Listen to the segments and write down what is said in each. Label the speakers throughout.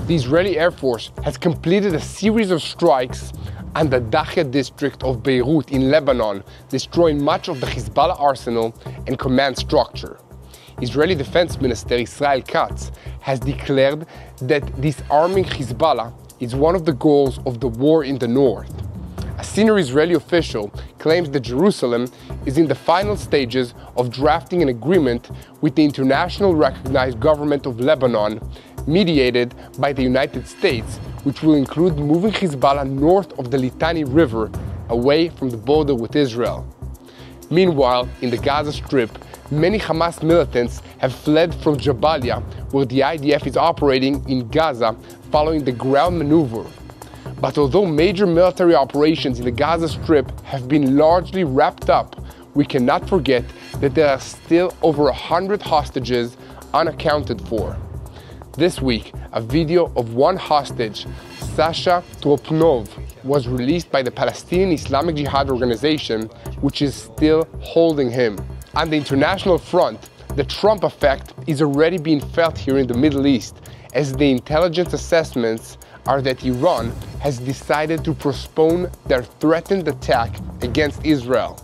Speaker 1: The Israeli Air Force has completed a series of strikes on the Dakhia district of Beirut in Lebanon, destroying much of the Hezbollah arsenal and command structure. Israeli Defense Minister Israel Katz has declared that disarming Hezbollah is one of the goals of the war in the north. A senior Israeli official claims that Jerusalem is in the final stages of drafting an agreement with the internationally recognized government of Lebanon, mediated by the United States, which will include moving Hezbollah north of the Litani River, away from the border with Israel. Meanwhile, in the Gaza Strip, many Hamas militants have fled from Jabalia, where the IDF is operating in Gaza following the ground maneuver. But although major military operations in the Gaza Strip have been largely wrapped up, we cannot forget that there are still over 100 hostages unaccounted for. This week, a video of one hostage, Sasha Tropnov, was released by the Palestinian Islamic Jihad organization, which is still holding him. On the international front, the Trump effect is already being felt here in the Middle East, as the intelligence assessments are that Iran has decided to postpone their threatened attack against Israel.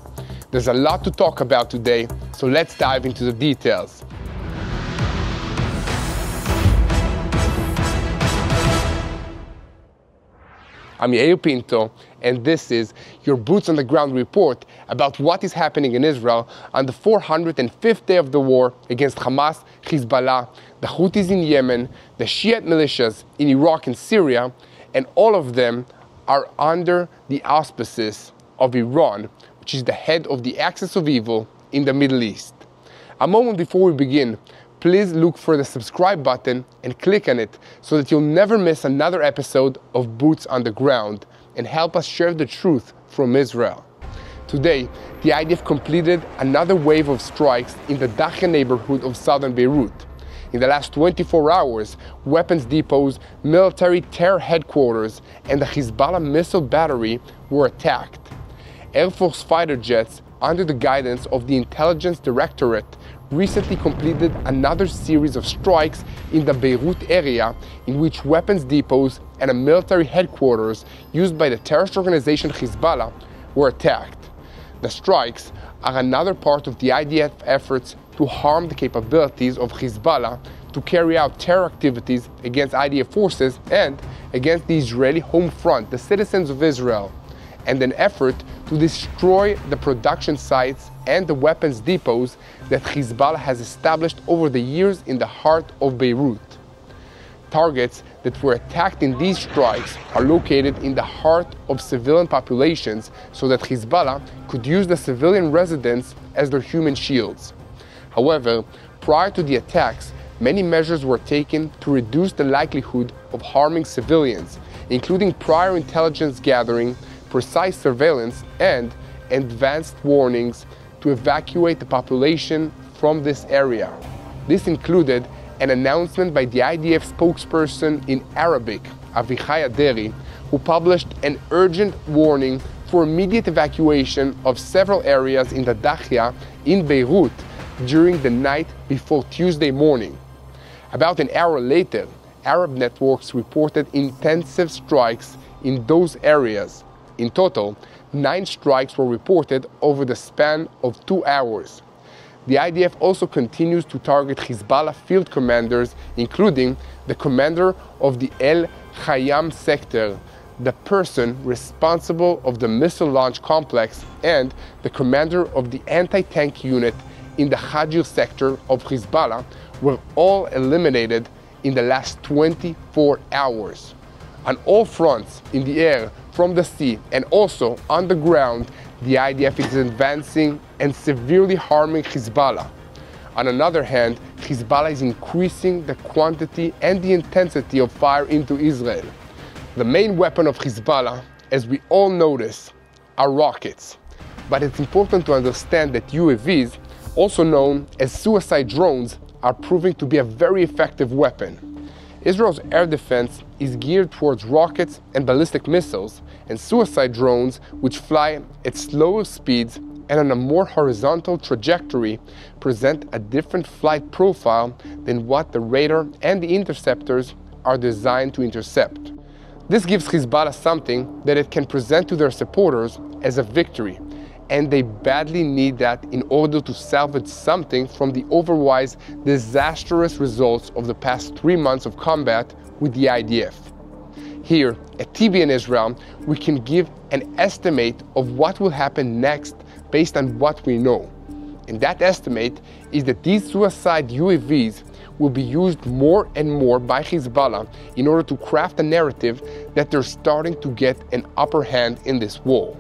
Speaker 1: There's a lot to talk about today, so let's dive into the details. I'm Yair Pinto, and this is your Boots on the Ground report about what is happening in Israel on the 405th day of the war against Hamas, Hezbollah, the Houthis in Yemen, the Shiite militias in Iraq and Syria, and all of them are under the auspices of Iran, which is the head of the axis of evil in the Middle East. A moment before we begin, please look for the subscribe button and click on it so that you'll never miss another episode of Boots on the Ground, and help us share the truth from Israel. Today, the IDF completed another wave of strikes in the Dakhia neighborhood of southern Beirut. In the last 24 hours, weapons depots, military terror headquarters, and the Hezbollah missile battery were attacked. Air Force fighter jets, under the guidance of the Intelligence Directorate, recently completed another series of strikes in the Beirut area, in which weapons depots and a military headquarters used by the terrorist organization Hezbollah were attacked. The strikes are another part of the IDF efforts to harm the capabilities of Hezbollah to carry out terror activities against IDF forces and against the Israeli home front, the citizens of Israel, and an effort to destroy the production sites and the weapons depots that Hezbollah has established over the years in the heart of Beirut. Targets that were attacked in these strikes are located in the heart of civilian populations, so that Hezbollah could use the civilian residents as their human shields. However, prior to the attacks, many measures were taken to reduce the likelihood of harming civilians, including prior intelligence gathering, precise surveillance, and advanced warnings to evacuate the population from this area. This included an announcement by the IDF spokesperson in Arabic, Avichai Aderi, who published an urgent warning for immediate evacuation of several areas in the Dakhia in Beirut during the night before Tuesday morning. About an hour later, Arab networks reported intensive strikes in those areas. In total, 9 strikes were reported over the span of 2 hours. The IDF also continues to target Hezbollah field commanders, including the commander of the El Khayyam sector, the person responsible of the missile launch complex, and the commander of the anti-tank unit in the Hajir sector of Hezbollah, were all eliminated in the last 24 hours. On all fronts, in the air, from the sea, and also on the ground, the IDF is advancing and severely harming Hezbollah. On another hand, Hezbollah is increasing the quantity and the intensity of fire into Israel. The main weapon of Hezbollah, as we all notice, are rockets. But it's important to understand that UAVs, also known as suicide drones, are proving to be a very effective weapon. Israel's air defense is geared towards rockets and ballistic missiles, and suicide drones, which fly at slower speeds and on a more horizontal trajectory, present a different flight profile than what the radar and the interceptors are designed to intercept. This gives Hezbollah something that it can present to their supporters as a victory, and they badly need that in order to salvage something from the otherwise disastrous results of the past 3 months of combat with the IDF. Here at TBN Israel, we can give an estimate of what will happen next based on what we know. And that estimate is that these suicide UAVs will be used more and more by Hezbollah in order to craft a narrative that they're starting to get an upper hand in this war.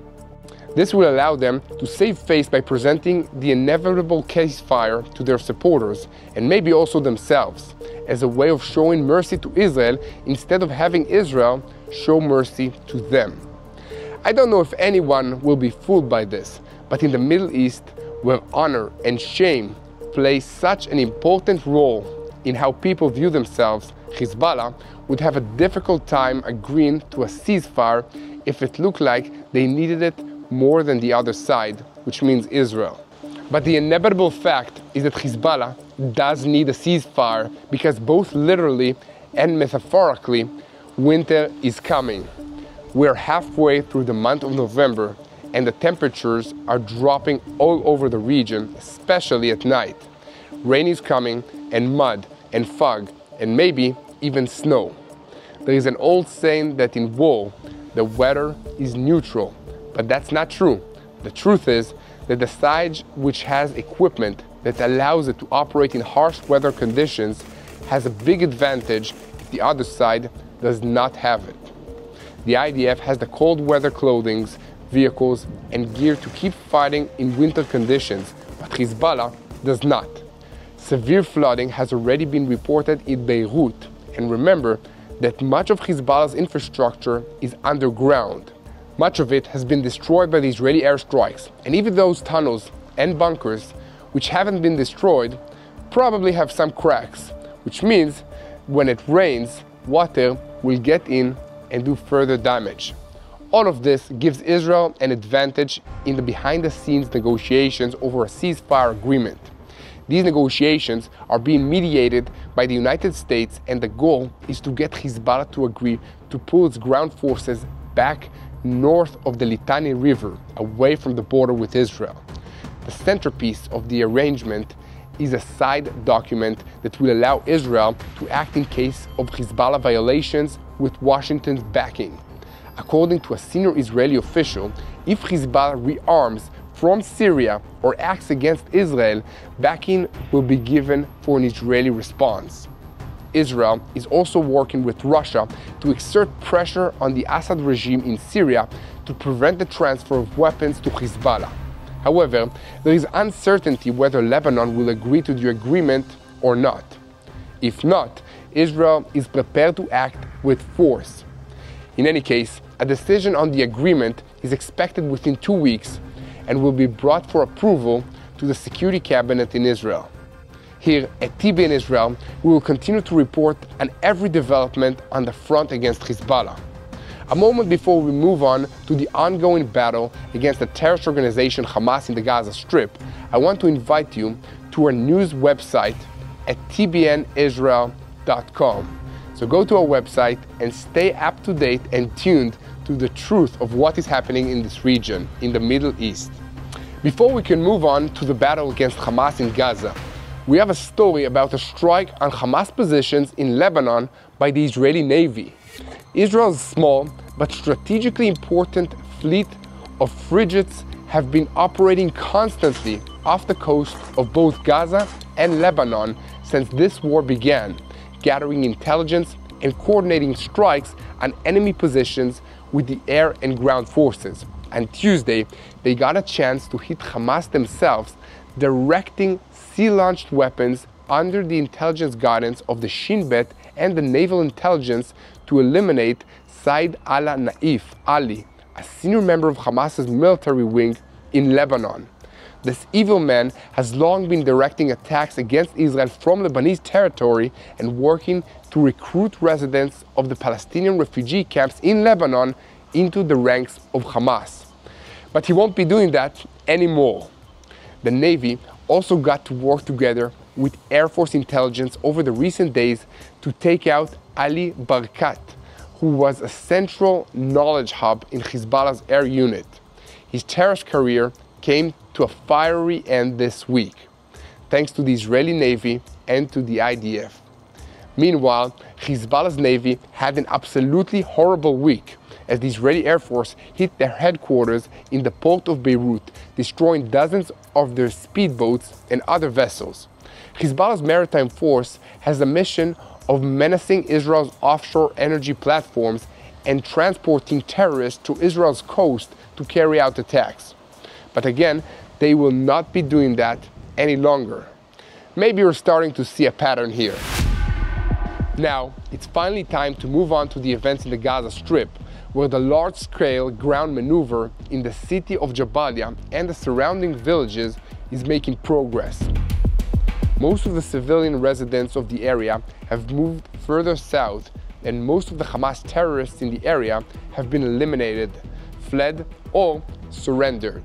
Speaker 1: This will allow them to save face by presenting the inevitable ceasefire to their supporters, and maybe also themselves, as a way of showing mercy to Israel instead of having Israel show mercy to them. I don't know if anyone will be fooled by this, but in the Middle East, where honor and shame play such an important role in how people view themselves, Hezbollah would have a difficult time agreeing to a ceasefire if it looked like they needed it more than the other side, which means Israel. But the inevitable fact is that Hezbollah does need a ceasefire because both literally and metaphorically, winter is coming. We're halfway through the month of November and the temperatures are dropping all over the region, especially at night. Rain is coming, and mud, and fog, and maybe even snow. There is an old saying that in war, the weather is neutral, but that's not true. The truth is that the side which has equipment that allows it to operate in harsh weather conditions has a big advantage if the other side does not have it. The IDF has the cold weather clothing, vehicles, and gear to keep fighting in winter conditions, but Hezbollah does not. Severe flooding has already been reported in Beirut, and remember that much of Hezbollah's infrastructure is underground. Much of it has been destroyed by the Israeli airstrikes, and even those tunnels and bunkers, which haven't been destroyed, probably have some cracks, which means when it rains, water will get in and do further damage. All of this gives Israel an advantage in the behind-the-scenes negotiations over a ceasefire agreement. These negotiations are being mediated by the United States, and the goal is to get Hezbollah to agree to pull its ground forces back north of the Litani River, away from the border with Israel. The centerpiece of the arrangement is a side document that will allow Israel to act in case of Hezbollah violations with Washington's backing. According to a senior Israeli official, if Hezbollah rearms from Syria or acts against Israel, backing will be given for an Israeli response. Israel is also working with Russia to exert pressure on the Assad regime in Syria to prevent the transfer of weapons to Hezbollah. However, there is uncertainty whether Lebanon will agree to the agreement or not. If not, Israel is prepared to act with force. In any case, a decision on the agreement is expected within 2 weeks and will be brought for approval to the Security Cabinet in Israel. Here at TBN Israel, we will continue to report on every development on the front against Hezbollah. A moment before we move on to the ongoing battle against the terrorist organization Hamas in the Gaza Strip, I want to invite you to our news website at tbnisrael.com. So go to our website and stay up to date and tuned to the truth of what is happening in this region, in the Middle East. Before we can move on to the battle against Hamas in Gaza, we have a story about a strike on Hamas positions in Lebanon by the Israeli Navy. Israel's small but strategically important fleet of frigates have been operating constantly off the coast of both Gaza and Lebanon since this war began, gathering intelligence and coordinating strikes on enemy positions with the air and ground forces. On Tuesday, they got a chance to hit Hamas themselves, directing sea-launched weapons under the intelligence guidance of the Shin Bet and the naval intelligence to eliminate Said al-Naif Ali, a senior member of Hamas's military wing in Lebanon. This evil man has long been directing attacks against Israel from Lebanese territory and working to recruit residents of the Palestinian refugee camps in Lebanon into the ranks of Hamas. But he won't be doing that anymore. The Navy also got to work together with Air Force intelligence over the recent days to take out Ali Barkat, who was a central knowledge hub in Hezbollah's air unit. His terrorist career came to a fiery end this week, thanks to the Israeli Navy and to the IDF. Meanwhile, Hezbollah's Navy had an absolutely horrible week as the Israeli Air Force hit their headquarters in the port of Beirut, destroying dozens of their speedboats and other vessels. Hezbollah's maritime force has a mission of menacing Israel's offshore energy platforms and transporting terrorists to Israel's coast to carry out attacks. But again, they will not be doing that any longer. Maybe you're starting to see a pattern here. Now, it's finally time to move on to the events in the Gaza Strip, where the large-scale ground maneuver in the city of Jabalia and the surrounding villages is making progress. Most of the civilian residents of the area have moved further south, and most of the Hamas terrorists in the area have been eliminated, fled, or surrendered.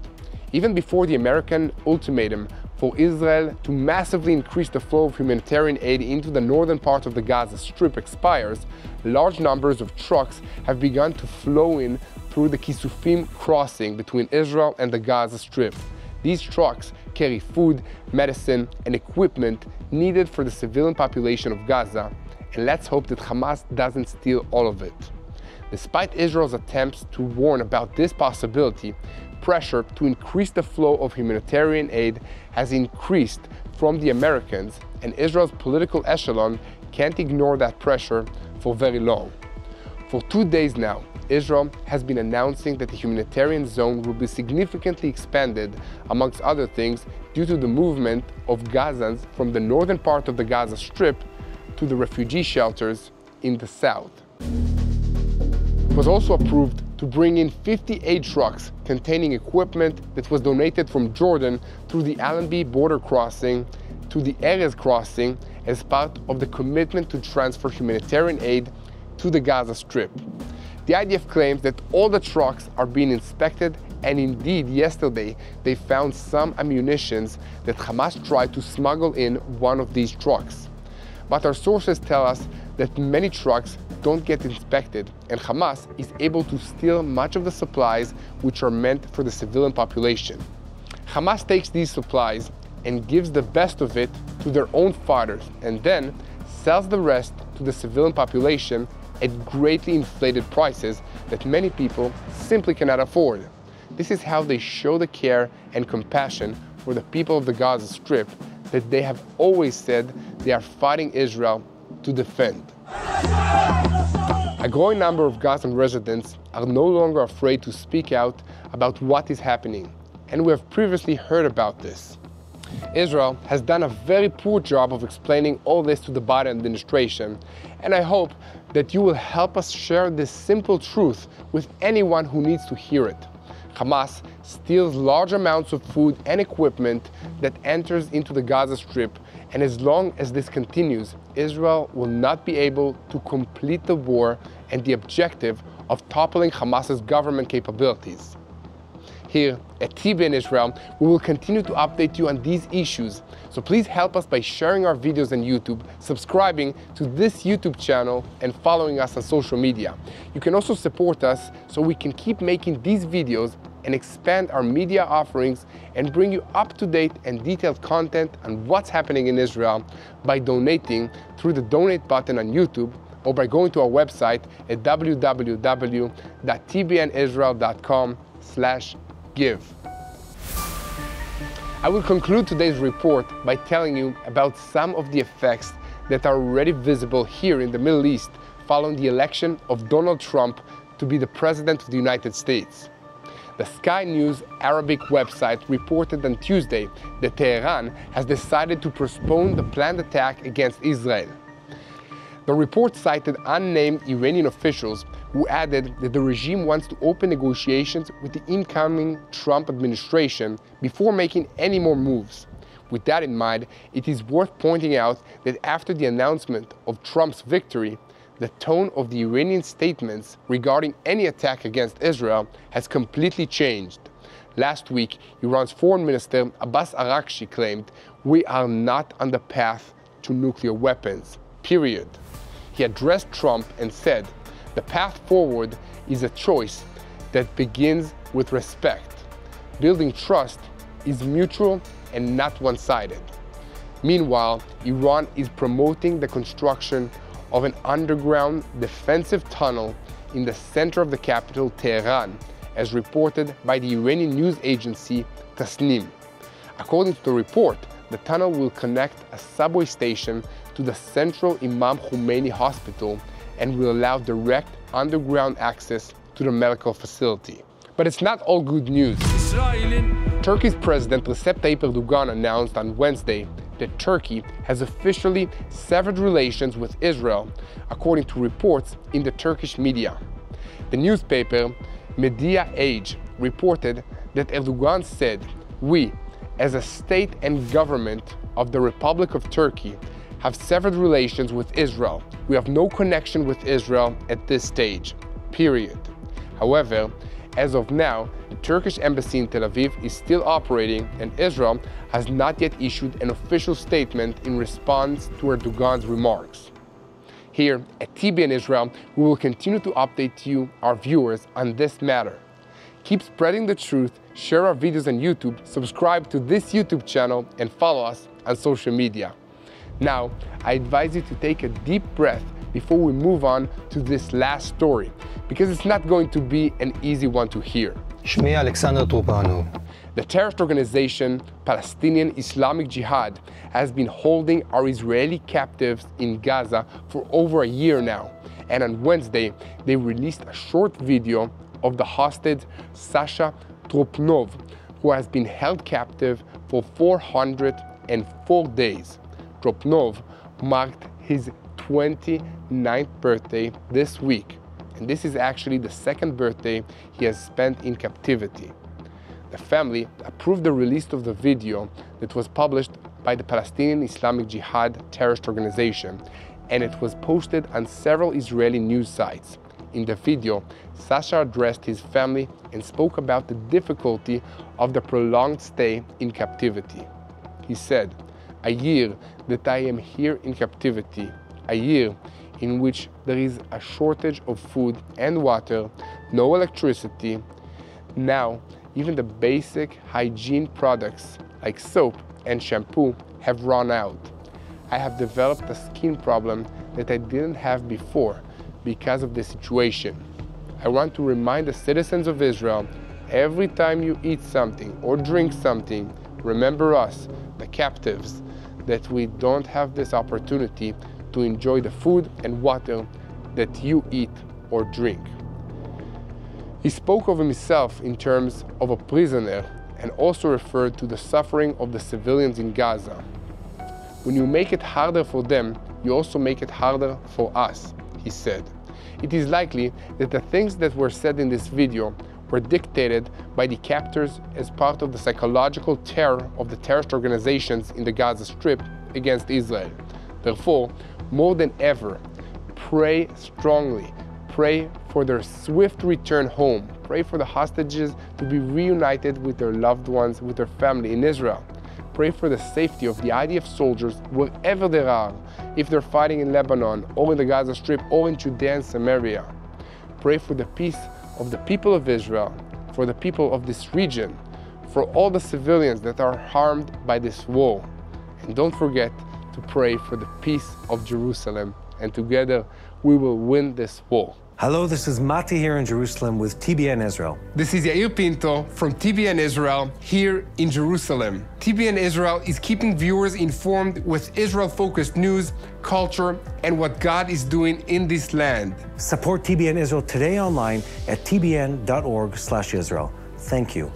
Speaker 1: Even before the American ultimatum for Israel to massively increase the flow of humanitarian aid into the northern part of the Gaza Strip expires, large numbers of trucks have begun to flow in through the Kisufim crossing between Israel and the Gaza Strip. These trucks carry food, medicine, and equipment needed for the civilian population of Gaza, and let's hope that Hamas doesn't steal all of it. Despite Israel's attempts to warn about this possibility, pressure to increase the flow of humanitarian aid has increased from the Americans, and Israel's political echelon can't ignore that pressure for very long. For 2 days now, Israel has been announcing that the humanitarian zone will be significantly expanded, amongst other things, due to the movement of Gazans from the northern part of the Gaza Strip to the refugee shelters in the south. It was also approved to bring in 58 trucks containing equipment that was donated from Jordan through the Allenby border crossing to the Erez crossing as part of the commitment to transfer humanitarian aid to the Gaza Strip. The IDF claims that all the trucks are being inspected, and indeed yesterday they found some ammunition that Hamas tried to smuggle in one of these trucks. But our sources tell us that many trucks don't get inspected, and Hamas is able to steal much of the supplies which are meant for the civilian population. Hamas takes these supplies and gives the best of it to their own fighters, and then sells the rest to the civilian population at greatly inflated prices that many people simply cannot afford. This is how they show the care and compassion for the people of the Gaza Strip that they have always said they are fighting Israel to defend. A growing number of Gazan residents are no longer afraid to speak out about what is happening, and we have previously heard about this. Israel has done a very poor job of explaining all this to the Biden administration, and I hope that you will help us share this simple truth with anyone who needs to hear it. Hamas steals large amounts of food and equipment that enters into the Gaza Strip, and as long as this continues, Israel will not be able to complete the war and the objective of toppling Hamas's government capabilities. Here at TBN Israel, we will continue to update you on these issues, so please help us by sharing our videos on YouTube, subscribing to this YouTube channel, and following us on social media. You can also support us so we can keep making these videos and expand our media offerings and bring you up-to-date and detailed content on what's happening in Israel by donating through the donate button on YouTube or by going to our website at www.tbnisrael.com/give. I will conclude today's report by telling you about some of the effects that are already visible here in the Middle East following the election of Donald Trump to be the President of the United States. The Sky News Arabic website reported on Tuesday that Tehran has decided to postpone the planned attack against Israel. The report cited unnamed Iranian officials who added that the regime wants to open negotiations with the incoming Trump administration before making any more moves. With that in mind, it is worth pointing out that after the announcement of Trump's victory, the tone of the Iranian statements regarding any attack against Israel has completely changed. Last week, Iran's Foreign Minister Abbas Araghchi claimed, "We are not on the path to nuclear weapons, period." he addressed Trump and said, "The path forward is a choice that begins with respect. Building trust is mutual and not one-sided." Meanwhile, Iran is promoting the construction of an underground defensive tunnel in the center of the capital, Tehran, as reported by the Iranian news agency Tasnim. According to the report, the tunnel will connect a subway station to the central Imam Khomeini hospital and will allow direct underground access to the medical facility. But it's not all good news. Turkey's President Recep Tayyip Erdogan announced on Wednesday that Turkey has officially severed relations with Israel, according to reports in the Turkish media. The newspaper Media Age reported that Erdogan said, "We, as a state and government of the Republic of Turkey, have severed relations with Israel. We have no connection with Israel at this stage, period." However, as of now, the Turkish embassy in Tel Aviv is still operating, and Israel has not yet issued an official statement in response to Erdogan's remarks. Here at TBN Israel, we will continue to update you, our viewers, on this matter. Keep spreading the truth, share our videos on YouTube, subscribe to this YouTube channel, and follow us on social media. Now, I advise you to take a deep breath before we move on to this last story, because it's not going to be an easy one to hear. The terrorist organization Palestinian Islamic Jihad has been holding our Israeli captives in Gaza for over a year now, and on Wednesday they released a short video of the hostage Sasha Tropnov, who has been held captive for 404 days. Tropnov marked his 29th birthday this week, and this is actually the second birthday he has spent in captivity. The family approved the release of the video that was published by the Palestinian Islamic Jihad terrorist organization, and it was posted on several Israeli news sites. In the video, Sasha addressed his family and spoke about the difficulty of the prolonged stay in captivity. He said, "A year that I am here in captivity, a year in which there is a shortage of food and water, no electricity. Now, even the basic hygiene products like soap and shampoo have run out. I have developed a skin problem that I didn't have before because of the situation. I want to remind the citizens of Israel, every time you eat something or drink something, remember us, the captives, that we don't have this opportunity to enjoy the food and water that you eat or drink." He spoke of himself in terms of a prisoner and also referred to the suffering of the civilians in Gaza. "When you make it harder for them, you also make it harder for us," he said. It is likely that the things that were said in this video were dictated by the captors as part of the psychological terror of the terrorist organizations in the Gaza Strip against Israel. Therefore, more than ever, pray strongly. Pray for their swift return home. Pray for the hostages to be reunited with their loved ones, with their family in Israel. Pray for the safety of the IDF soldiers wherever they are, if they're fighting in Lebanon, or in the Gaza Strip, or in Judea and Samaria. Pray for the peace of the people of Israel, for the people of this region, for all the civilians that are harmed by this war. And don't forget to pray for the peace of Jerusalem, and together we will win this war.
Speaker 2: Hello, this is Mati here in Jerusalem with TBN Israel.
Speaker 1: This is Yair Pinto from TBN Israel here in Jerusalem. TBN Israel is keeping viewers informed with Israel-focused news, culture, and what God is doing in this land.
Speaker 2: Support TBN Israel today online at tbn.org/Israel. Thank you.